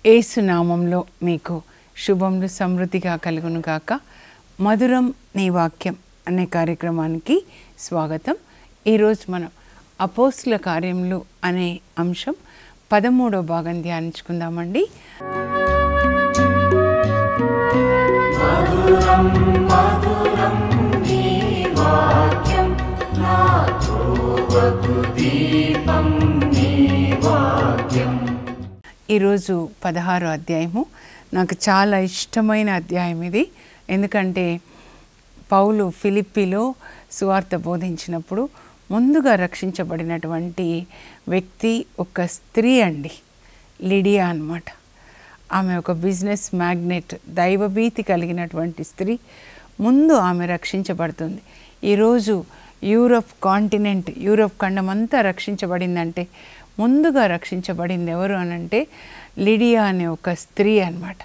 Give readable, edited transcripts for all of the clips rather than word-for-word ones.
యేసునామంలో మీకు శుభములు సమృద్ధిగా కలుగును గాక. మధురం నీ వాక్యం అనే కార్యక్రమానికి స్వాగతం. ఈరోజు మనం అపోస్తుల కార్యములు అనే అంశం 13వ భాగం ధ్యానించుకుందామండి. మధురం మధురం నీ వాక్యం నా త్రోవకు దీపం నీ వాక్యం. ఈరోజు 16వ అధ్యాయము. నాకు చాలా ఇష్టమైన అధ్యాయం ఇది. ఎందుకంటే పౌలు ఫిలిప్పీలో సువార్త బోధించినప్పుడు ముందుగా రక్షించబడినటువంటి వ్యక్తి ఒక స్త్రీ అండి, లిడియా అన్నమాట. ఆమె ఒక బిజినెస్ మ్యాగ్నెట్, దైవభీతి కలిగినటువంటి స్త్రీ. ముందు ఆమె రక్షించబడుతుంది. ఈరోజు యూరప్ కాంటినెంట్, యూరప్ ఖండం అంతా రక్షించబడిందంటే ముందుగా రక్షించబడింది ఎవరు అనంటే లిడియా అనే ఒక స్త్రీ అన్నమాట.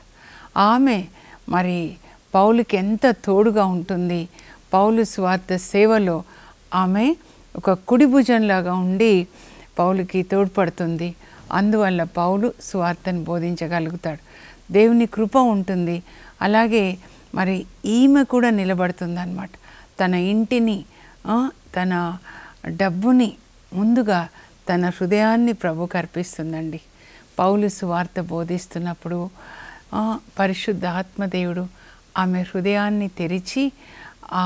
ఆమె మరి పౌలుకి ఎంత తోడుగా ఉంటుంది. పౌలు స్వార్థ సేవలో ఆమె ఒక కుడి భుజంలాగా ఉండి పౌలుకి తోడ్పడుతుంది. అందువల్ల పౌలు సువార్తను బోధించగలుగుతాడు. దేవుని కృప ఉంటుంది. అలాగే మరి ఈమె కూడా నిలబడుతుంది అన్నమాట. తన ఇంటిని, తన డబ్బుని, ముందుగా తన హృదయాన్ని ప్రభువుకు అర్పిస్తుందండి. పౌలు సువార్త బోధిస్తున్నప్పుడు పరిశుద్ధ ఆత్మదేవుడు ఆమె హృదయాన్ని తెరిచి ఆ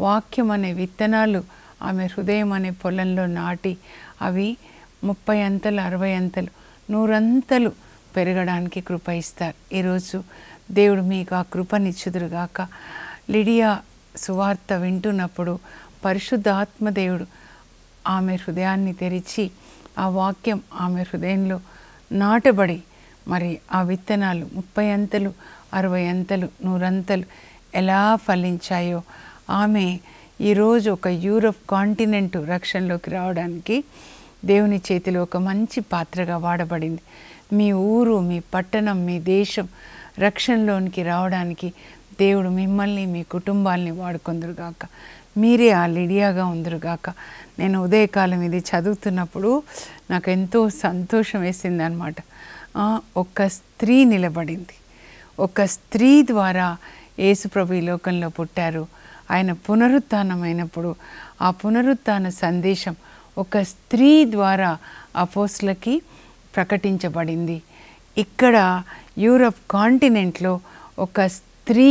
వాక్యం అనే విత్తనాలు ఆమె హృదయం అనే పొలంలో నాటి అవి 30 అంతలు, 60 అంతలు, 100 అంతలు పెరగడానికి కృప ఇస్తారు. ఈరోజు దేవుడు మీకు ఆ కృపనిచ్చుదురుగాక. లిడియా సువార్త వింటున్నప్పుడు పరిశుద్ధ ఆత్మదేవుడు ఆమె హృదయాన్ని తెరిచి ఆ వాక్యం ఆమె హృదయంలో నాటబడి మరి ఆ విత్తనాలు 30 అంతలు, 60 అంతలు, 100 అంతలు ఎలా ఫలించాయో ఆమె ఈరోజు ఒక యూరప్ కాంటినెంట్ రక్షణలోకి రావడానికి దేవుని చేతిలో ఒక మంచి పాత్రగా వాడబడింది. మీ ఊరు, మీ పట్టణం, మీ దేశం రక్షణలోనికి రావడానికి దేవుడు మిమ్మల్ని, మీ కుటుంబాల్ని వాడుకొందురుగాక. మీరే ఆ లిడియాగా ఉందరుగాక. నేను ఉదయకాలం ఇది చదువుతున్నప్పుడు నాకు ఎంతో సంతోషం వేసింది అన్నమాట. ఒక స్త్రీ నిలబడింది. ఒక స్త్రీ ద్వారా యేసుప్రభు ఈ లోకంలో పుట్టారు. ఆయన పునరుత్థానమైనప్పుడు ఆ పునరుత్థాన సందేశం ఒక స్త్రీ ద్వారా అపోస్తులకి ప్రకటించబడింది. ఇక్కడ యూరప్ కాంటినెంట్లో ఒక స్త్రీ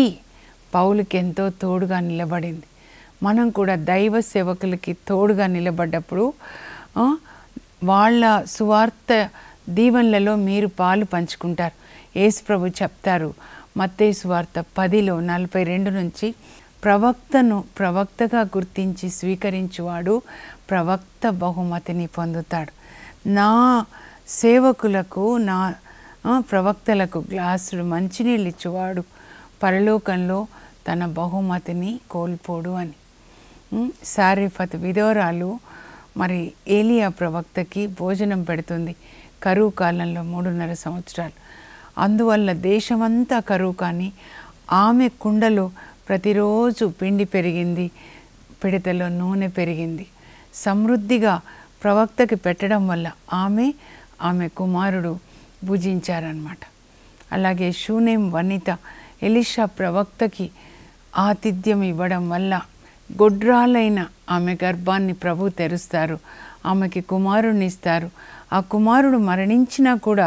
పౌలుకి ఎంతో తోడుగా నిలబడింది. మనం కూడా దైవ సేవకులకి తోడుగా నిలబడ్డప్పుడు వాళ్ళ సువార్త దీవెనలలో మీరు పాలు పంచుకుంటారు. యేసుప్రభు చెప్తారు మత్తయి సువార్త 10:42 నుంచి, ప్రవక్తను ప్రవక్తగా గుర్తించి స్వీకరించువాడు ప్రవక్త బహుమతిని పొందుతాడు. నా సేవకులకు, నా ప్రవక్తలకు గ్లాసుడు మంచినీళ్ళు ఇచ్చేవాడు పరలోకంలో తన బహుమతిని కోల్పోడు అని. సారెఫత్ విధవరాలు మరి ఏలియా ప్రవక్తకి భోజనం పెడుతుంది కరువు కాలంలో 3.5 సంవత్సరాలు. అందువల్ల దేశమంతా కరువు, కానీ ఆమె కుండలో ప్రతిరోజు పిండి పెరిగింది, పిడతలో నూనె పెరిగింది. సమృద్ధిగా ప్రవక్తకి పెట్టడం వల్ల ఆమె కుమారుడు భుజించారన్నమాట. అలాగే షూనేం వనిత ఎలీషా ప్రవక్తకి ఆతిథ్యం ఇవ్వడం వల్ల గొడ్రాలైన ఆమె గర్భాన్ని ప్రభు తెరుస్తారు. ఆమెకి కుమారుడిని ఇస్తారు. ఆ కుమారుడు మరణించినా కూడా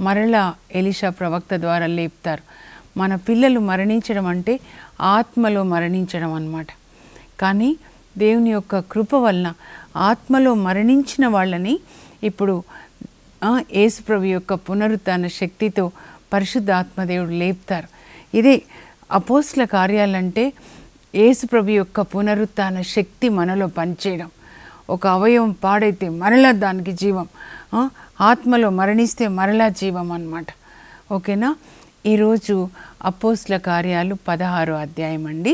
మరలా ఎలీషా ప్రవక్త ద్వారా లేపుతారు. మన పిల్లలు మరణించడం అంటే ఆత్మలో మరణించడం అన్నమాట. కానీ దేవుని యొక్క కృప వలన ఆత్మలో మరణించిన వాళ్ళని ఇప్పుడు యేసుప్రభు యొక్క పునరుత్థాన శక్తితో పరిశుద్ధాత్మదేవుడు లేపుతారు. ఇదే అపోస్తుల కార్యాలంటే యేసుప్రభు యొక్క పునరుత్థాన శక్తి మనలో పనిచేయడం. ఒక అవయవం పాడైతే మరలా దానికి జీవం, ఆత్మలో మరణిస్తే మరలా జీవం అన్నమాట. ఓకేనా? ఈరోజు అపోస్తుల కార్యాలు 16వ అధ్యాయం అండి.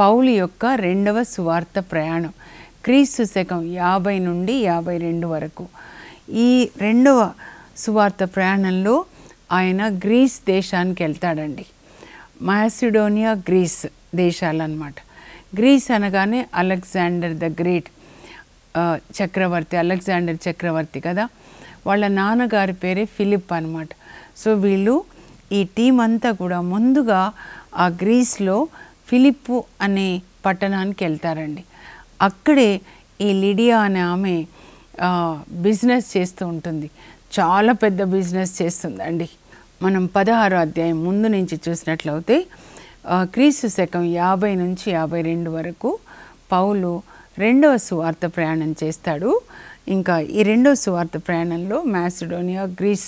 పౌలు యొక్క 2వ సువార్త ప్రయాణం క్రీస్తు శకం 50 నుండి 52 వరకు. ఈ 2వ సువార్త ప్రయాణంలో ఆయన గ్రీస్ దేశానికి వెళ్తాడండి. మాసిడోనియా, గ్రీస్ దేశాలన్నమాట. గ్రీస్ అనగానే అలెగ్జాండర్ ద గ్రేట్ చక్రవర్తి, అలెగ్జాండర్ చక్రవర్తి కదా, వాళ్ళ నాన్నగారి పేరే ఫిలిప్ అనమాట. సో వీళ్ళు ఈ టీం అంతా కూడా ముందుగా ఆ గ్రీస్లో ఫిలిప్పు అనే పట్టణానికి వెళ్తారండి. అక్కడే ఈ లిడియా అనే ఆమె బిజినెస్ చేస్తూ ఉంటుంది. చాలా పెద్ద బిజినెస్ చేస్తుందండి. మనం 16వ అధ్యాయం ముందు నుంచి చూసినట్లయితే క్రీస్తు శకం 50 నుంచి 52 వరకు పౌలు రెండవ సువార్త ప్రయాణం చేస్తాడు. ఇంకా ఈ రెండవ సువార్త ప్రయాణంలో మాసిడోనియా, గ్రీస్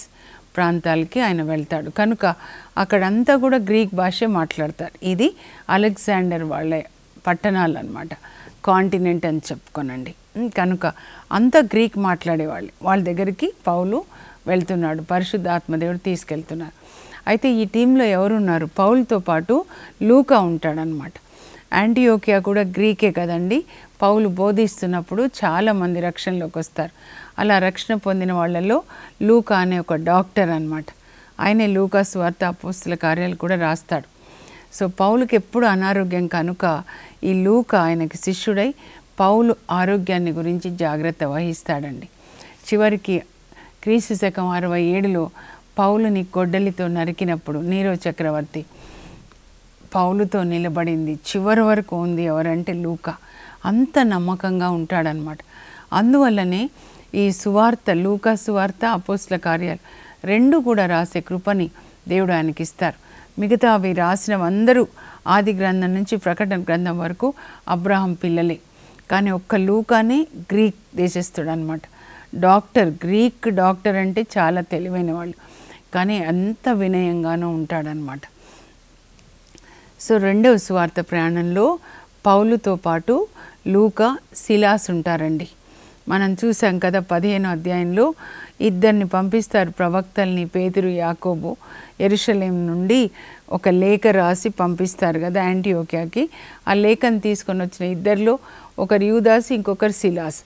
ప్రాంతాలకి ఆయన వెళ్తాడు. కనుక అక్కడంతా కూడా గ్రీక్ భాషే మాట్లాడతారు. ఇది అలెగ్జాండర్ వాళ్ళ పట్టణాలు అన్నమాట, కాంటినెంట్ అని చెప్పుకోనండి. కనుక అంతా గ్రీక్ మాట్లాడేవాళ్ళు. వాళ్ళ దగ్గరికి పౌలు వెళ్తున్నాడు, పరిశుద్ధాత్మదేవుడు తీసుకెళ్తున్నారు. అయితే ఈ టీంలో ఎవరున్నారు? పౌలుతో పాటు లూకా ఉంటాడనమాట. యాంటియోకియా కూడా గ్రీకే కదండి. పౌలు బోధిస్తున్నప్పుడు చాలామంది రక్షణలోకి వస్తారు. అలా రక్షణ పొందిన వాళ్ళలో లూకా అనే ఒక డాక్టర్ అనమాట. ఆయనే లూకా సువార్త, అపోస్తల కార్యాలు కూడా రాస్తాడు. సో పౌలుకి ఎప్పుడు అనారోగ్యం కనుక ఈ లూకా ఆయనకి శిష్యుడై పౌలు ఆరోగ్యాన్ని గురించి జాగ్రత్త వహిస్తాడండి. చివరికి క్రీస్తు శకం 67లో పౌలుని గొడ్డలితో నరికినప్పుడు నీరో చక్రవర్తి పౌలుతో నిలబడింది చివరి వరకు ఉంది ఎవరంటే లూకా. అంత నమ్మకంగా ఉంటాడనమాట. అందువల్లనే ఈ సువార్త, లూకా సువార్త, అపోస్తల కార్యాలు రెండు కూడా రాసే కృపని దేవుడు ఆయనకి ఇస్తారు. మిగతా అవి రాసినవందరూ ఆది గ్రంథం నుంచి ప్రకటన గ్రంథం వరకు అబ్రహాం పిల్లలే. కానీ ఒక్క లూకానే గ్రీక్ దేశస్థుడు అనమాట. డాక్టర్, గ్రీక్ డాక్టర్ అంటే చాలా తెలివైన వాళ్ళు, కానీ అంత వినయంగానూ ఉంటాడనమాట. సో రెండవ సువార్త ప్రయాణంలో పౌలుతో పాటు లూకా, సిలాస్ ఉంటారండి. మనం చూసాం కదా 15వ అధ్యాయంలో ఇద్దరిని పంపిస్తారు, ప్రవక్తల్ని, పేతురు, యాకోబు. యెరూషలేం నుండి ఒక లేఖ రాసి పంపిస్తారు కదా యాంటియోకియాకి. ఆ లేఖను తీసుకొని వచ్చిన ఇద్దరిలో ఒకరు యూదాసు, ఇంకొకరు సిలాస్.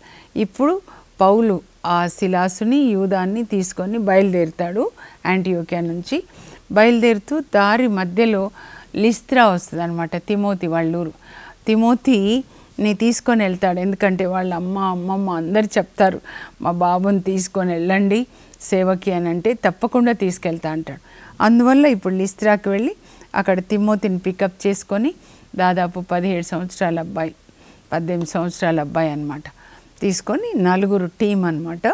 ఇప్పుడు పౌలు ఆ సిలాసుని, యూదాన్ని తీసుకొని బయలుదేరుతాడు. యాంటియోకియా నుంచి బయలుదేరుతూ దారి మధ్యలో లిస్త్రా వస్తుంది అనమాట, తిమోతి వాళ్ళూరు. తిమోతిని తీసుకొని వెళ్తాడు. ఎందుకంటే వాళ్ళ అమ్మమ్మ అందరు చెప్తారు, మా బాబుని తీసుకొని వెళ్ళండి సేవకి అని అంటే తప్పకుండా తీసుకెళ్తా అంటాడు. అందువల్ల ఇప్పుడు లిస్త్రాకి వెళ్ళి అక్కడ తిమోతిని పికప్ చేసుకొని దాదాపు 17 సంవత్సరాల అబ్బాయి, 18 సంవత్సరాల అబ్బాయి అనమాట తీసుకొని నలుగురు టీం అనమాట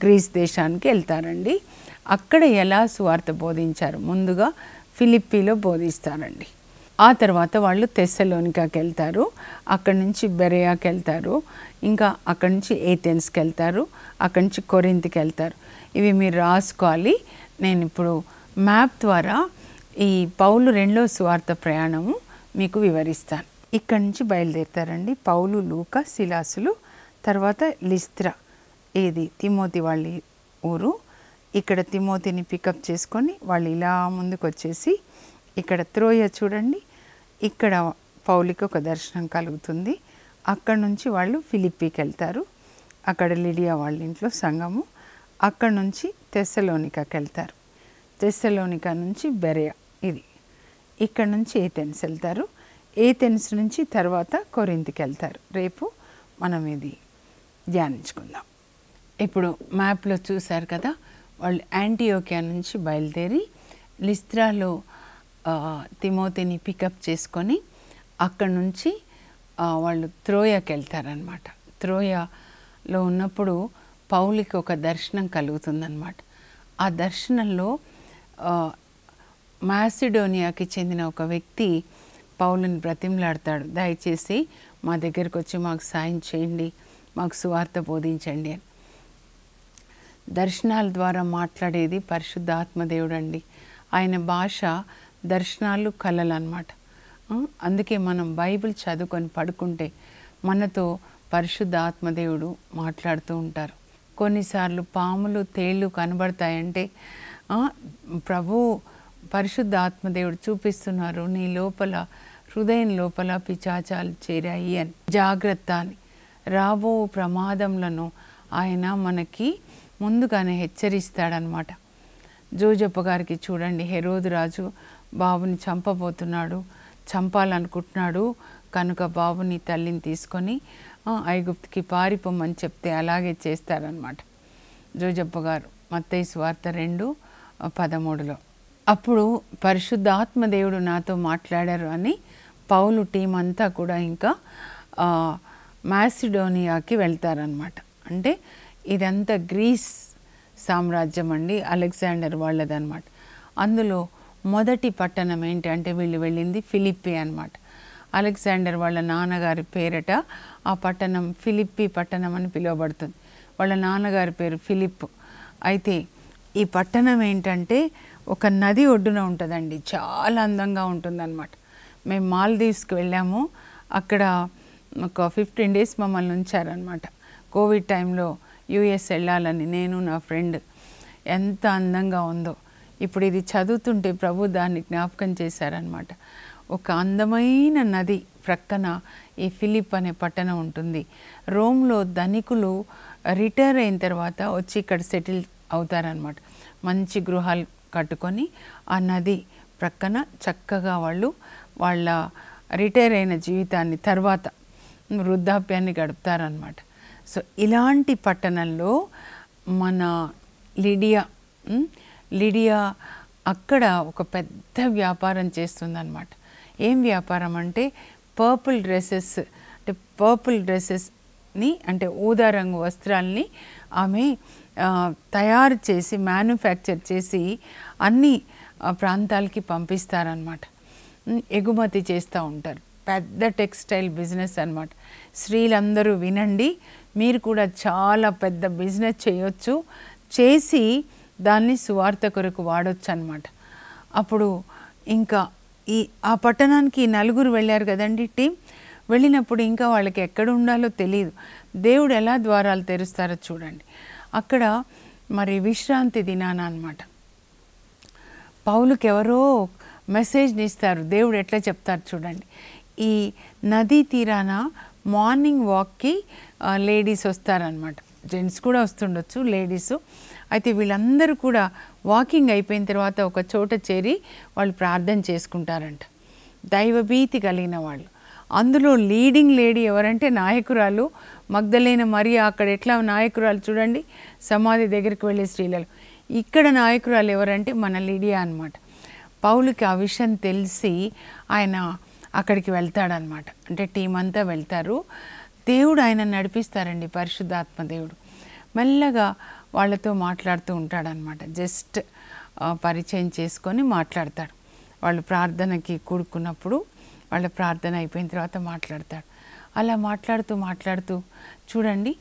గ్రీస్ దేశానికి వెళ్తారండి. అక్కడ ఎలా సువార్త బోధించారు? ముందుగా ఫిలిప్పీలో బోధిస్తారండి. ఆ తర్వాత వాళ్ళు తెస్సలోనికాకి వెళ్తారు, అక్కడి నుంచి బెరయాకి వెళ్తారు, ఇంకా అక్కడి నుంచి ఏథెన్స్కి వెళ్తారు, అక్కడి నుంచి కొరింథ్కి వెళ్తారు. ఇవి మీరు రాసుకోవాలి. నేను ఇప్పుడు మ్యాప్ ద్వారా ఈ పౌలు రెండో సువార్త ప్రయాణము మీకు వివరిస్తాను. ఇక్కడి నుంచి బయలుదేరుతారండి పౌలు, లూకా, సిలాసులు. తర్వాత లిస్త్రా, ఏది తిమోతి వాళ్ళ ఊరు. ఇక్కడ తిమోతిని పికప్ చేసుకొని వాళ్ళు ఇలా ముందుకు వచ్చేసి ఇక్కడ త్రోయ చూడండి, ఇక్కడ పౌలికి ఒక దర్శనం కలుగుతుంది. అక్కడ నుంచి వాళ్ళు ఫిలిప్పీకి వెళ్తారు, అక్కడ లిడియా వాళ్ళ ఇంట్లో సంఘము. అక్కడ నుంచి తెస్సలోనికాకి వెళ్తారు, తెస్సలోనికా నుంచి బెరయా, ఇది ఇక్కడ నుంచి ఏథెన్స్ వెళ్తారు. ఏథెన్స్ నుంచి తర్వాత కొరింథ్కి వెళ్తారు. రేపు మనం ఇది ధ్యానించుకుందాం. ఇప్పుడు మ్యాప్లో చూశారు కదా, వాళ్ళు యాంటియోకియా నుంచి బయలుదేరి లిస్త్రాలో తిమోతిని పికప్ చేసుకొని అక్కడ నుంచి వాళ్ళు త్రోయాకి వెళ్తారనమాట. త్రోయాలో ఉన్నప్పుడు పౌలికి ఒక దర్శనం కలుగుతుందన్నమాట. ఆ దర్శనంలో మాసిడోనియాకి చెందిన ఒక వ్యక్తి పౌలుని బ్రతిమలాడతాడు, దయచేసి మా దగ్గరికి వచ్చి మాకు సాయం చేయండి, మాకు సువార్త బోధించండి అని. దర్శనాల ద్వారా మాట్లాడేది పరిశుద్ధాత్మదేవుడు అండి. ఆయన భాష దర్శనాలు, కళలు అన్నమాట. అందుకే మనం బైబిల్ చదువుకొని పడుకుంటే మనతో పరిశుద్ధాత్మదేవుడు మాట్లాడుతూ ఉంటారు. కొన్నిసార్లు పాములు, తేళ్ళు కనబడతాయంటే ప్రభు పరిశుద్ధాత్మదేవుడు చూపిస్తున్నారు, నీ లోపల, హృదయం లోపల పిచాచాలు చేరాయి అని. జాగ్రత్త అని. రాబో ప్రమాదములను ఆయన మనకి ముందుగానే హెచ్చరిస్తాడనమాట. జోజప్ప గారికి చూడండి, హెరోదు రాజు బాబుని చంపబోతున్నాడు, చంపాలనుకుంటున్నాడు. కనుక బాబుని, తల్లిని తీసుకొని ఐగుప్తుకి పారిపోమని చెప్తే అలాగే చేస్తారనమాట జోజప్ప గారు. మత్తయి సువార్త 2:13. అప్పుడు పరిశుద్ధాత్మ దేవుడు నాతో మాట్లాడారు అని పౌలు టీం అంతా కూడా ఇంకా మాసిడోనియాకి వెళ్తారనమాట. అంటే ఇదంతా గ్రీస్ సామ్రాజ్యం అండి, అలెగ్జాండర్ వాళ్ళదనమాట. అందులో మొదటి పట్టణం ఏంటి అంటే వీళ్ళు వెళ్ళింది ఫిలిప్పి అనమాట. అలెగ్జాండర్ వాళ్ళ నాన్నగారి పేరట ఆ పట్టణం ఫిలిప్పి పట్టణం అని పిలువబడుతుంది. వాళ్ళ నాన్నగారి పేరు ఫిలిప్. అయితే ఈ పట్టణం ఏంటంటే ఒక నది ఒడ్డున ఉంటుందండి, చాలా అందంగా ఉంటుందన్నమాట. మేము మాల్దీవ్స్కి వెళ్ళాము, అక్కడ ఒక 15 days మమ్మల్ని ఉంచారనమాట. కోవిడ్ టైంలో యుఎస్ వెళ్ళాలని నేను నా ఫ్రెండ్. ఎంత అందంగా ఉందో. ఇప్పుడు ఇది చదువుతుంటే ప్రభు దాన్ని జ్ఞాపకం చేశారనమాట. ఒక అందమైన నది ప్రక్కన ఈ ఫిలిప్ అనే పట్టణం ఉంటుంది. రోమ్లో ధనికులు రిటైర్ అయిన తర్వాత వచ్చి ఇక్కడ సెటిల్ అవుతారనమాట. మంచి గృహాలు కట్టుకొని ఆ నది ప్రక్కన చక్కగా వాళ్ళు వాళ్ళ రిటైర్ అయిన జీవితాన్ని తర్వాత వృద్ధాప్యాన్ని గడుపుతారనమాట. సో ఇలాంటి పట్టణంలో మన లిడియా అక్కడ ఒక పెద్ద వ్యాపారం చేస్తుందన్నమాట. ఏం వ్యాపారం అంటే పర్పుల్ డ్రెస్సెస్ని అంటే ఊదా రంగు వస్త్రాలని ఆమె తయారు చేసి మ్యానుఫ్యాక్చర్ చేసి అన్ని ప్రాంతాలకి పంపిస్తారనమాట. ఎగుమతి చేస్తూ ఉంటారు. పెద్ద టెక్స్టైల్ బిజినెస్ అనమాట. స్త్రీలందరూ వినండి, మీరు కూడా చాలా పెద్ద బిజినెస్ చేయొచ్చు, చేసి దాన్ని సువార్త కొరకు వాడొచ్చు అనమాట. అప్పుడు ఇంకా ఆ పట్టణానికి 4 వెళ్ళారు కదండి టీం. వెళ్ళినప్పుడు ఇంకా వాళ్ళకి ఎక్కడ ఉండాలో తెలియదు. దేవుడు ఎలా ద్వారాలు తెరుస్తారో చూడండి. అక్కడ మరి విశ్రాంతి దినాన అనమాట పౌలుకి ఎవరో మెసేజ్ని ఇస్తారు. దేవుడు ఎట్లా చెప్తారు చూడండి. ఈ నదీ తీరాన మార్నింగ్ వాక్కి లేడీస్ వస్తారనమాట. జెంట్స్ కూడా వస్తుండొచ్చు, లేడీసు. అయితే వీళ్ళందరూ కూడా వాకింగ్ అయిపోయిన తర్వాత ఒక చోట చేరి వాళ్ళు ప్రార్థన చేసుకుంటారంట. దైవభీతి కలిగిన వాళ్ళు. అందులో లీడింగ్ లేడీ ఎవరంటే నాయకురాలు మగ్దలేన మరియా. అక్కడ ఎట్లా నాయకురాలు చూడండి, సమాధి దగ్గరికి వెళ్ళే స్త్రీలలో. ఇక్కడ నాయకురాలు ఎవరంటే మన లిడియా అనమాట. పౌలుకి ఆ విషయం తెలిసి ఆయన అక్కడికి వెళ్తాడనమాట. అంటే టీం అంతా వెళ్తారు. దేవుడు ఆయన నడిపిస్తారండి, పరిశుద్ధాత్మ దేవుడు. మెల్లగా వాళ్ళతో మాట్లాడుతూ ఉంటాడనమాట. జస్ట్ పరిచయం చేసుకొని మాట్లాడతాడు. వాళ్ళు ప్రార్థనకి కూడుకున్నప్పుడు వాళ్ళ ప్రార్థన అయిపోయిన తర్వాత మాట్లాడతాడు. అలా మాట్లాడుతూ చూడండి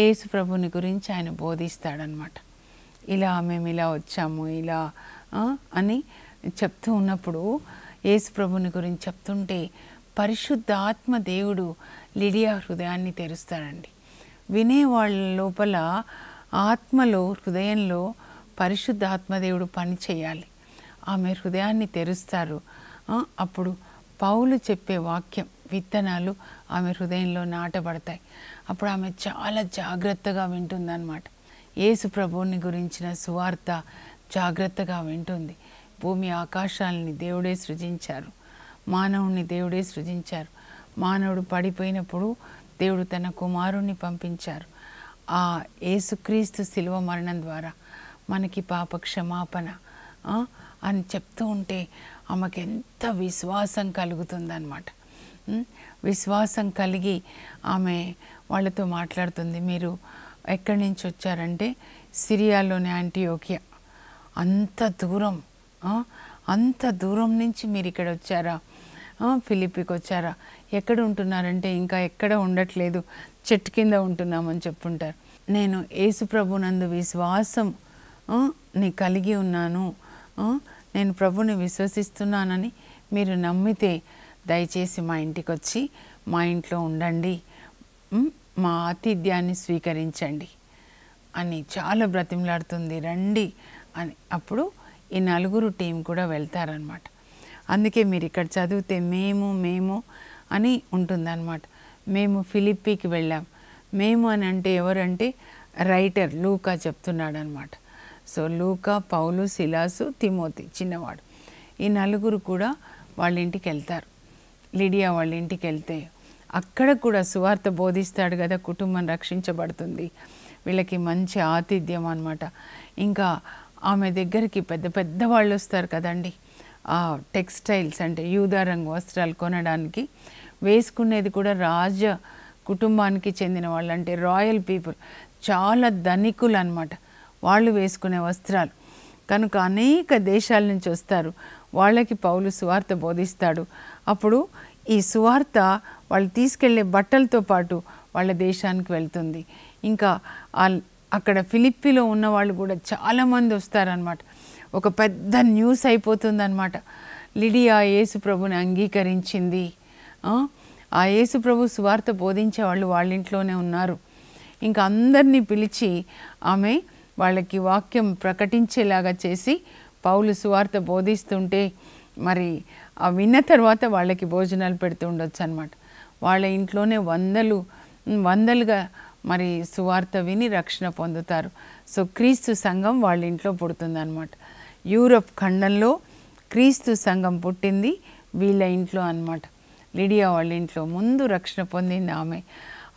యేసు ప్రభుని గురించి ఆయన బోధిస్తాడనమాట. ఇలా మేము ఇలా వచ్చాము ఇలా అని చెప్తూ ఉన్నప్పుడు యేసు ప్రభుని గురించి చెప్తుంటే పరిశుద్ధాత్మ దేవుడు లిడియా హృదయాన్ని తెరుస్తాడండి. వినేవాళ్ళ లోపల ఆత్మలో హృదయంలో పరిశుద్ధాత్మదేవుడు పని చేయాలి. ఆమె హృదయాన్ని తెరుస్తారు. అప్పుడు పౌలు చెప్పే వాక్యం విత్తనాలు ఆమె హృదయంలో నాటబడతాయి. అప్పుడు ఆమె చాలా జాగ్రత్తగా వింటుందన్నమాట. యేసు ప్రభువుని గురించిన సువార్త జాగ్రత్తగా వింటుంది. భూమి ఆకాశాలని దేవుడే సృజించారు, మానవుణ్ణి దేవుడే సృజించారు. మానవుడు పడిపోయినప్పుడు దేవుడు తన కుమారుణ్ణి పంపించారు. ఆ యేసుక్రీస్తు శిలువ మరణం ద్వారా మనకి పాప క్షమాపణ అని చెప్తూ ఉంటే ఆమెకి ఎంత విశ్వాసం కలుగుతుందన్నమాట. విశ్వాసం కలిగి ఆమె వాళ్ళతో మాట్లాడుతుంది. మీరు ఎక్కడి నుంచి వచ్చారంటే సిరియాలోని యాంటియోకియా. అంత దూరం నుంచి మీరు ఇక్కడ వచ్చారా, ఫిలిప్పీకి వచ్చారా, ఎక్కడ ఉంటున్నారంటే ఇంకా ఎక్కడ ఉండట్లేదు, చెట్టు కింద ఉంటున్నామని చెప్పుంటారు. నేను యేసు ప్రభునందు విశ్వాసం ని కలిగి ఉన్నాను, నేను ప్రభుని విశ్వసిస్తున్నానని మీరు నమ్మితే దయచేసి మా ఇంటికి వచ్చి మా ఇంట్లో ఉండండి, మా ఆతిథ్యాన్ని స్వీకరించండి అని చాలా బ్రతిమలాడుతుంది. రండి అని. అప్పుడు ఈ 4 టీం కూడా వెళ్తారనమాట. అందుకే మీరు ఇక్కడ చదివితే మేము అని ఉంటుందన్నమాట. మేము ఫిలిప్పీకి వెళ్ళాం. మేము అని అంటే ఎవరంటే రైటర్ లూకా చెప్తున్నాడు అనమాట. సో లూకా, పౌలు, సిలాసు, తిమోతి చిన్నవాడు, ఈ 4 కూడా వాళ్ళ ఇంటికి వెళ్తారు. లిడియా వాళ్ళ ఇంటికి వెళ్తే అక్కడ కూడా సువార్త బోధిస్తాడు కదా, కుటుంబం రక్షించబడుతుంది. వీళ్ళకి మంచి ఆతిథ్యం అన్నమాట. ఇంకా ఆమె దగ్గరికి పెద్ద పెద్ద వాళ్ళు వస్తారు కదండి, ఆ టెక్స్టైల్స్ అంటే యూదా రంగు వస్త్రాలు కొనడానికి. వేసుకునేది కూడా రాజ కుటుంబానికి చెందిన వాళ్ళు, అంటే రాయల్ పీపుల్, చాలా ధనికులు అన్నమాట వాళ్ళు వేసుకునే వస్త్రాలు. కనుక అనేక దేశాల నుంచి వస్తారు, వాళ్ళకి పౌలు సువార్త బోధిస్తాడు. అప్పుడు ఈ సువార్త వాళ్ళు తీసుకెళ్లే బట్టలతో పాటు వాళ్ళ దేశానికి వెళ్తుంది. ఇంకా అక్కడ ఫిలిప్పీలో ఉన్న వాళ్ళు కూడా చాలామంది వస్తారనమాట. ఒక పెద్ద న్యూస్ అయిపోతుందన్నమాట. లిడియా యేసు ప్రభుని అంగీకరించింది. ఆ యేసు ప్రభు సువార్త బోధించే వాళ్ళు వాళ్ళ ఇంట్లోనే ఉన్నారు. ఇంకా అందరినీ పిలిచి ఆమె వాళ్ళకి వాక్యం ప్రకటించేలాగా చేసి పౌలు సువార్త బోధిస్తుంటే మరి ఆ విన్న తర్వాత వాళ్ళకి భోజనాలు పెడుతూ ఉండొచ్చు అనమాట. వాళ్ళ ఇంట్లోనే వందలుగా మరి సువార్త విని రక్షణ పొందుతారు. సో క్రీస్తు సంఘం వాళ్ళ ఇంట్లో పుడుతుందన్నమాట. యూరప్ ఖండంలో క్రీస్తు సంఘం పుట్టింది వీళ్ళ ఇంట్లో అన్నమాట. లిడియా వాళ్ళ ఇంట్లో ముందు రక్షణ పొందింది ఆమె.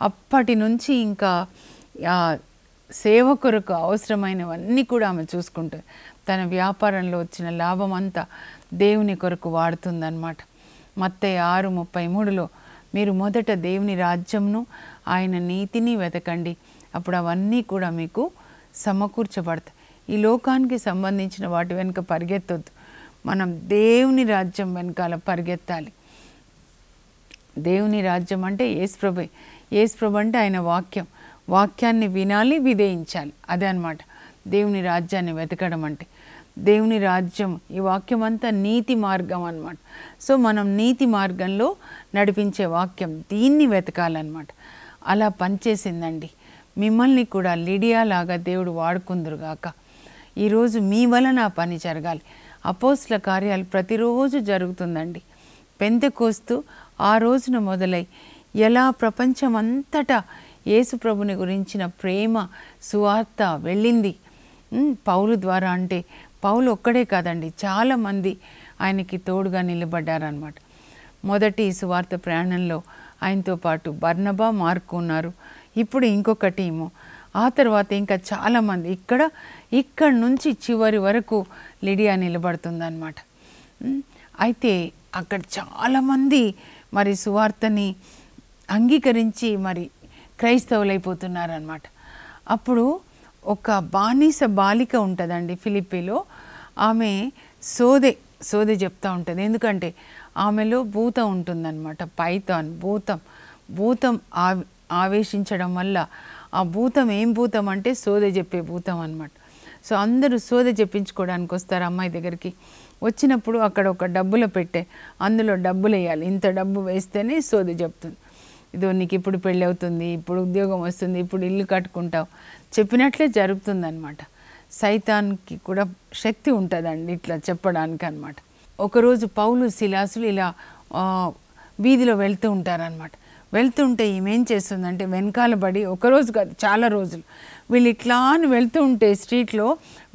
అప్పటి నుంచి ఇంకా సేవ కొరకు అవసరమైనవన్నీ కూడా ఆమె చూసుకుంటుంది. తన వ్యాపారంలో వచ్చిన లాభం అంతా దేవుని కొరకు వాడుతుందన్నమాట. మత్తయి 6:33లో మీరు మొదట దేవుని రాజ్యంను ఆయన నీతిని వెతకండి, అప్పుడు అవన్నీ కూడా మీకు సమకూర్చబడతాయి. ఈ లోకానికి సంబంధించిన వాటి వెనుక పరిగెత్తొద్దు, మనం దేవుని రాజ్యం వెనకాల పరిగెత్తాలి. దేవుని రాజ్యం అంటే యేసుప్రభే. యేసుప్రభు అంటే ఆయన వాక్యాన్ని వినాలి, విధేయించాలి. అదే అన్నమాట దేవుని రాజ్యాన్ని వెతకడం అంటే. దేవుని రాజ్యం, ఈ వాక్యం అంతా నీతి మార్గం అన్నమాట. సో మనం నీతి మార్గంలో నడిపించే వాక్యం, దీన్ని వెతకాలన్నమాట. అలా పనిచేసిందండి. మిమ్మల్ని కూడా లిడియా లాగా దేవుడు వాడుకుందురుగాక. ఈరోజు మీ వలన ఆ పని జరగాలి. అపోస్తల కార్యాలు ప్రతిరోజు జరుగుతుందండి. పెంతెకోస్తు ఆ రోజున మొదలై ఎలా ప్రపంచమంతటా యేసు ప్రభుని గురించిన ప్రేమ సువార్త వెళ్ళింది పౌలు ద్వారా. అంటే పౌలు ఒక్కడే కాదండి, చాలామంది ఆయనకి తోడుగా నిలబడ్డారనమాట. మొదటి సువార్త ప్రయాణంలో ఆయనతో పాటు బర్నబా, మార్కు ఉన్నారు. ఇప్పుడు ఇంకొక టీము, ఆ తర్వాత ఇంకా చాలామంది. ఇక్కడ నుంచి చివరి వరకు లిడియా నిలబడుతుందన్నమాట. అయితే అక్కడ చాలామంది మరి సువార్తని అంగీకరించి మరి క్రైస్తవులైపోతున్నారనమాట. అప్పుడు ఒక బానిస బాలిక ఉంటుందండి ఫిలిప్పీలో. ఆమె సోదె చెప్తూ ఉంటుంది. ఎందుకంటే ఆమెలో భూతం ఉంటుందన్నమాట. పైథాన్ భూతం ఆవేశించడం వల్ల, ఆ భూతం ఏం భూతం అంటే సోదె చెప్పే భూతం అన్నమాట. సో అందరూ సోదె చెప్పించుకోవడానికి వస్తారు అమ్మాయి దగ్గరికి. వచ్చినప్పుడు అక్కడ ఒక డబ్బుల పెట్టే, అందులో డబ్బులు వేయాలి. ఇంత డబ్బు వేస్తేనే సోదె చెప్తుంది. ఇదో నీకు ఇప్పుడు పెళ్ళి అవుతుంది, ఇప్పుడు ఉద్యోగం వస్తుంది, ఇప్పుడు ఇల్లు కట్టుకుంటావు, చెప్పినట్లే జరుగుతుందన్నమాట. సైతాన్కి కూడా శక్తి ఉంటుందండి ఇట్లా చెప్పడానికి అన్నమాట. ఒకరోజు పౌలు శిలాసులు ఇలా వీధిలో వెళ్తూ ఉంటారనమాట. వెళ్తుంటే ఈమెం చేస్తుందంటే వెనకాల పడి, ఒకరోజు కాదు చాలా రోజులు వీళ్ళు ఇట్లా అని వెళ్తూ ఉంటే స్ట్రీట్లో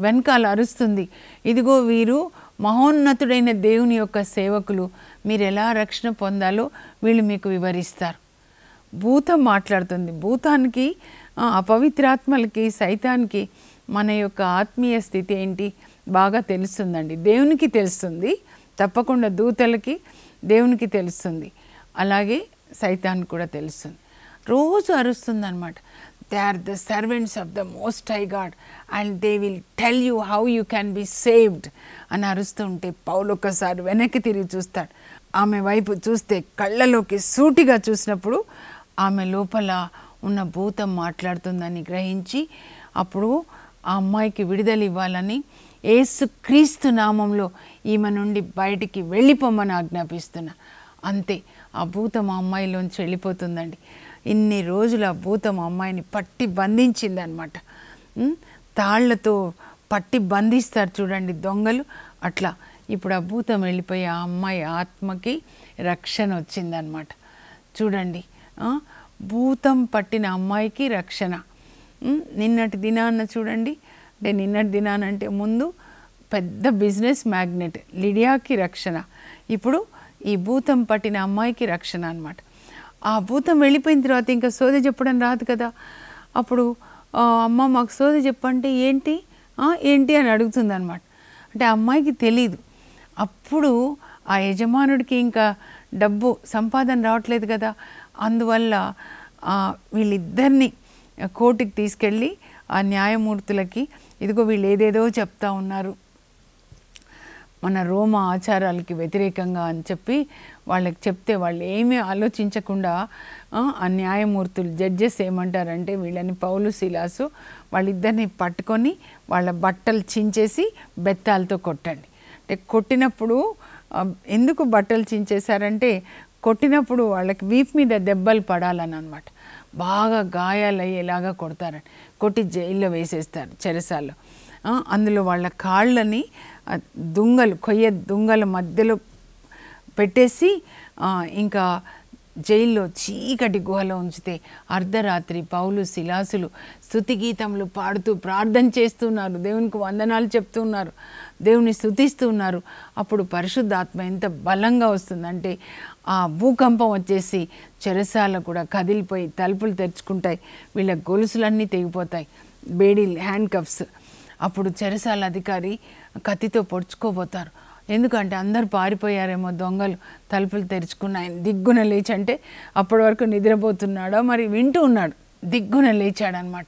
వెనకాల అరుస్తుంది, ఇదిగో వీరు మహోన్నతుడైన దేవుని యొక్క సేవకులు, మీరు ఎలా రక్షణ పొందాలో వీళ్ళు మీకు వివరిస్తారు. భూతం మాట్లాడుతుంది. భూతానికి, అపవిత్రాత్మలకి, సైతానికి మన యొక్క ఆత్మీయ స్థితి ఏంటి బాగా తెలుస్తుందండి. దేవునికి తెలుస్తుంది తప్పకుండా, దూతలకి దేవునికి తెలుస్తుంది, అలాగే సైతాన్ కూడా తెలుస్తుంది. రోజు అరుస్తుంది అనమాట. They are the servants of the most high god and they will tell you how you can be saved అని అరుస్తూ ఉంటే పౌలు ఒక్కసారి వెనక్కి తిరిగి చూస్తాడు. ఆమె వైపు చూస్తే కళ్ళలోకి సూటిగా చూసినప్పుడు ఆమె లోపల ఉన్న భూతం మాట్లాడుతుందని గ్రహించి, అప్పుడు ఆ అమ్మాయికి విడుదల ఇవ్వాలని యేసుక్రీస్తు నామంలో ఈమె నుండి బయటికి వెళ్ళిపోమని ఆజ్ఞాపిస్తున్నా. అంతే, ఆ భూతం ఆ అమ్మాయిలోంచి వెళ్ళిపోతుందండి. ఇన్ని రోజులు ఆ భూతం అమ్మాయిని పట్టి బంధించింది అనమాట. తాళ్లతో పట్టి బంధిస్తారు చూడండి దొంగలు, అట్లా. ఇప్పుడు ఆ భూతం వెళ్ళిపోయి ఆ అమ్మాయి ఆత్మకి రక్షణ వచ్చిందనమాట. చూడండి, భూతం పట్టిన అమ్మాయికి రక్షణ. నిన్నటి దినాన్న చూడండి, అంటే నిన్నటి దినానంటే ముందు పెద్ద బిజినెస్ మ్యాగ్నెట్ లిడియాకి రక్షణ, ఇప్పుడు ఈ భూతం పట్టిన అమ్మాయికి రక్షణ అనమాట. ఆ భూతం వెళ్ళిపోయిన తర్వాత ఇంకా సోదె చెప్పడం రాదు కదా. అప్పుడు అమ్మ మాకు సోదె చెప్పంటే ఏంటి ఏంటి అని అడుగుతుంది అనమాట. అంటే ఆ అమ్మాయికి తెలీదు. అప్పుడు ఆ యజమానుడికి ఇంకా డబ్బు సంపాదన రావట్లేదు కదా, అందువల్ల వీళ్ళిద్దరిని కోర్టుకి తీసుకెళ్ళి ఆ న్యాయమూర్తులకి ఇదిగో వీళ్ళు ఏదేదో చెప్తా ఉన్నారు మన రోమా ఆచారాలకి వ్యతిరేకంగా అని చెప్పి వాళ్ళకి చెప్తే వాళ్ళు ఏమీ ఆలోచించకుండా ఆ న్యాయమూర్తులు జడ్జెస్ ఏమంటారంటే వీళ్ళని పౌలు సిలాసు వాళ్ళిద్దరిని పట్టుకొని వాళ్ళ బట్టలు చించేసి బెత్తాలతో కొట్టండి. అంటే కొట్టినప్పుడు ఎందుకు బట్టలు చించేశారంటే కొట్టినప్పుడు వాళ్ళకి వీపు మీద దెబ్బలు పడాలని అనమాట. బాగా గాయాలు అయ్యేలాగా కొడతారని కొట్టి జైల్లో వేసేస్తారు చెరసాల్లో. అందులో వాళ్ళ కాళ్ళని కొయ్య దుంగల మధ్యలో పెట్టేసి ఇంకా జైల్లో చీకటి గుహలో ఉంచితే అర్ధరాత్రి పౌలు సిలాసులు స్తుతి గీతములు పాడుతూ ప్రార్థన చేస్తున్నారు, దేవునికి వందనాలు చెప్తున్నారు, దేవుని స్తుతిస్తున్నారు. అప్పుడు పరిశుద్ధాత్మ ఎంత బలంగా వస్తుందంటే ఆ భూకంపం వచ్చేసి చెరసాల కూడా కదిలిపోయి తలుపులు తెరుచుకుంటాయి, వీళ్ళ గొలుసులన్నీ తెగిపోతాయి, బేడీ హ్యాండ్ కఫ్స్. అప్పుడు చెరసాల అధికారి కత్తితో పొడుచుకోబోతారు. ఎందుకంటే అందరు పారిపోయారేమో దొంగలు, తలుపులు తెరుచుకున్న ఆయన దిగ్గున లేచంటే అప్పటి వరకు నిద్రపోతున్నాడో మరి వింటూ ఉన్నాడు, దిగ్గున లేచాడనమాట.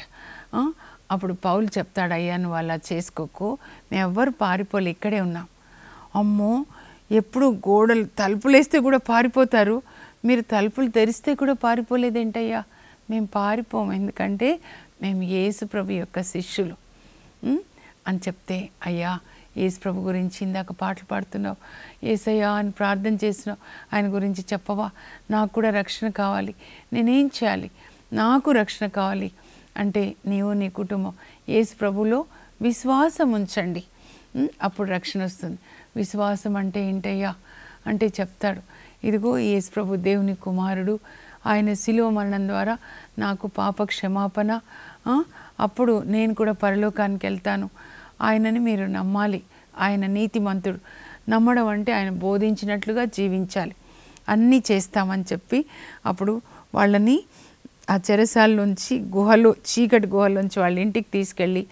అప్పుడు పౌలు చెప్తాడు, అయ్యా నువ్వు అలా చేసుకోకు, మేము ఎవ్వరు పారిపోలే, ఇక్కడే ఉన్నాం. అమ్మో ఎప్పుడు గోడలు తలుపులు వేస్తే కూడా పారిపోతారు, మీరు తలుపులు తెరిస్తే కూడా పారిపోలేదేంటయ్యా? మేము పారిపోము, ఎందుకంటే మేము యేసు ప్రభు యొక్క శిష్యులు అని చెప్తే, అయ్యా యేసు ప్రభు గురించి ఇందాక పాటలు పాడుతున్నావు, యేసయ్యా అని ప్రార్థన చేసినావు, ఆయన గురించి చెప్పవా, నాకు కూడా రక్షణ కావాలి, నేనేం చేయాలి, నాకు రక్షణ కావాలి అంటే నీవు నీ కుటుంబం యేసు ప్రభులో విశ్వాసం ఉంచండి, అప్పుడు రక్షణ వస్తుంది. విశ్వాసం అంటే ఏంటయ్యా అంటే చెప్తాడు, ఇదిగో యేసు ప్రభు దేవుని కుమారుడు, ఆయన శిలువ మరణం ద్వారా నాకు పాప క్షమాపణ, అప్పుడు నేను కూడా పరలోకానికి వెళ్తాను, ఆయనని మీరు నమ్మాలి, ఆయన నీతిమంతుడు, నమ్మడం అంటే ఆయన బోధించినట్లుగా జీవించాలి, అన్నీ చేస్తామని చెప్పి అప్పుడు వాళ్ళని ఆ చెరసాలలోంచి చీకటి గుహలోంచి వాళ్ళ ఇంటికి తీసుకెళ్ళి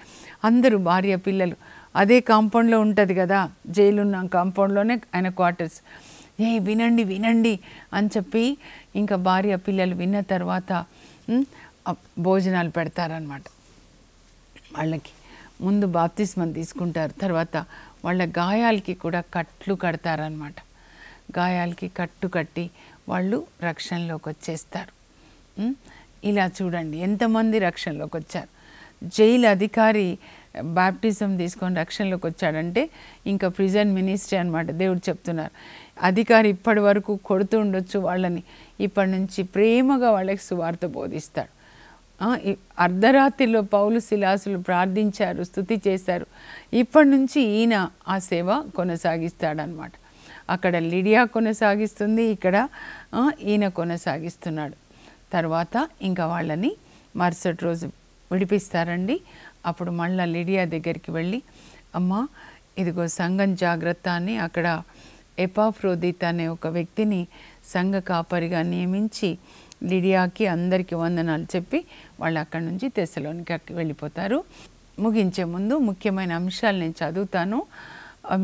అందరూ భార్య పిల్లలు అదే కాంపౌండ్లో ఉంటుంది కదా, జైలున్న కాంపౌండ్లోనే ఆయన క్వార్టర్స్, వినండి వినండి అని చెప్పి ఇంకా భార్య పిల్లలు విన్న తర్వాత భోజనాలు పెడతారనమాట. వాళ్ళకి ముందు బాప్తిస్మం తీసుకుంటారు, తర్వాత వాళ్ళ గాయాలకి కూడా కట్లు కడతారనమాట. గాయాలకి కట్టు కట్టి వాళ్ళు రక్షణలోకి వచ్చేస్తారు. ఇలా చూడండి ఎంతమంది రక్షణలోకి వచ్చారు. జైలు అధికారి బాప్టిజం తీసుకొని రక్షణలోకి వచ్చాడంటే ఇంకా ప్రిజన్ మినిస్ట్రీ అనమాట. దేవుడు చెప్తున్నారు, అధికారి ఇప్పటి వరకు కొడుతూ ఉండొచ్చు వాళ్ళని, ఇప్పటి నుంచి ప్రేమగా వాళ్ళకి సువార్త బోధిస్తాడు. అర్ధరాత్రిలో పౌలు సిలాసులు ప్రార్థించారు, స్తుతి చేశారు, ఇప్పటి నుంచి ఈయన ఆ సేవ కొనసాగిస్తాడనమాట. అక్కడ లిడియా కొనసాగిస్తుంది, ఇక్కడ ఈయన కొనసాగిస్తున్నాడు. తర్వాత ఇంకా వాళ్ళని మరుసటి రోజు విడిపిస్తారండి. అప్పుడు మళ్ళీ లిడియా దగ్గరికి వెళ్ళి, అమ్మ ఇదిగో సంఘం జాగ్రత్త అని అక్కడ ఎపాఫ్రోదిత్ అనే ఒక వ్యక్తిని సంఘ కాపరిగా నియమించి లిడియాకి అందరికీ వందనాలు చెప్పి వాళ్ళు అక్కడి నుంచి తెస్సలోనికకి వెళ్ళిపోతారు. ముగించే ముందు ముఖ్యమైన అంశాలు నేను చదువుతాను,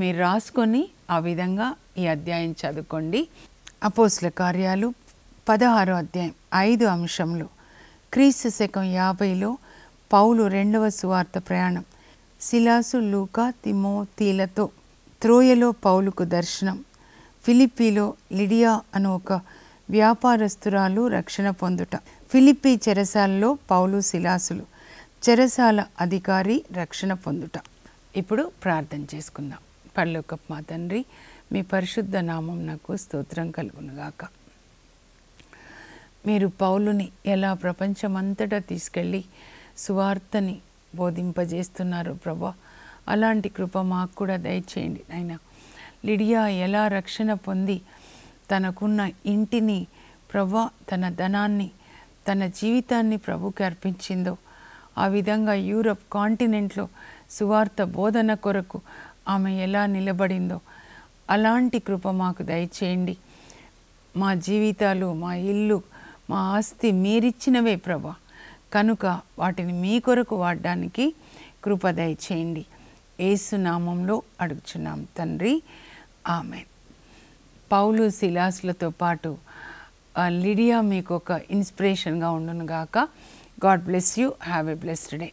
మీరు రాసుకొని ఆ విధంగా ఈ అధ్యాయం చదువుకోండి. అపోస్తల కార్యాలు 16వ అధ్యాయం 5 అంశంలో క్రీస్తు శకం 50లో పౌలు 2వ సువార్త ప్రయాణం, సిలాసు లూకా తిమోతీలతో త్రోయలో పౌలుకు దర్శనం, ఫిలిప్పీలో లిడియా అను ఒక వ్యాపారస్తురాలు రక్షణ పొందుట, ఫిలిప్పీ చెరసాలలో పౌలు సిలాసులు, చెరసాల అధికారి రక్షణ పొందుట. ఇప్పుడు ప్రార్థన చేసుకుందాం. పరలోకపు మా తండ్రి, మీ పరిశుద్ధ నామం నాకు స్తోత్రం కలుగునుగాక. మీరు పౌలుని ఎలా ప్రపంచమంతటా తీసుకెళ్ళి సువార్తని బోధింపజేస్తున్నారు ప్రభా, అలాంటి కృప మాకు కూడా దయచేయండి నాయనా. లిడియా ఎలా రక్షణ పొంది తనకున్న ఇంటిని ప్రభా, తన ధనాన్ని, తన జీవితాన్ని ప్రభుకి అర్పించిందో, ఆ విధంగా యూరప్ కాంటినెంట్లో సువార్త బోధన కొరకు ఆమె ఎలా నిలబడిందో అలాంటి కృప మాకు దయచేయండి. మా జీవితాలు, మా ఇల్లు మా ఆస్తి మీరిచ్చినవే ప్రభా, కనుక వాటిని మీ కొరకు వాడడానికి కృప దయచేయండి. యేసు నామంలో అడుగుచున్నాం తండ్రి, ఆమేన్. పౌలు సిలాసులతో పాటు లిడియా మీకు ఒక ఇన్స్పిరేషన్గా ఉండును గాక. God bless you. Have a blessed day.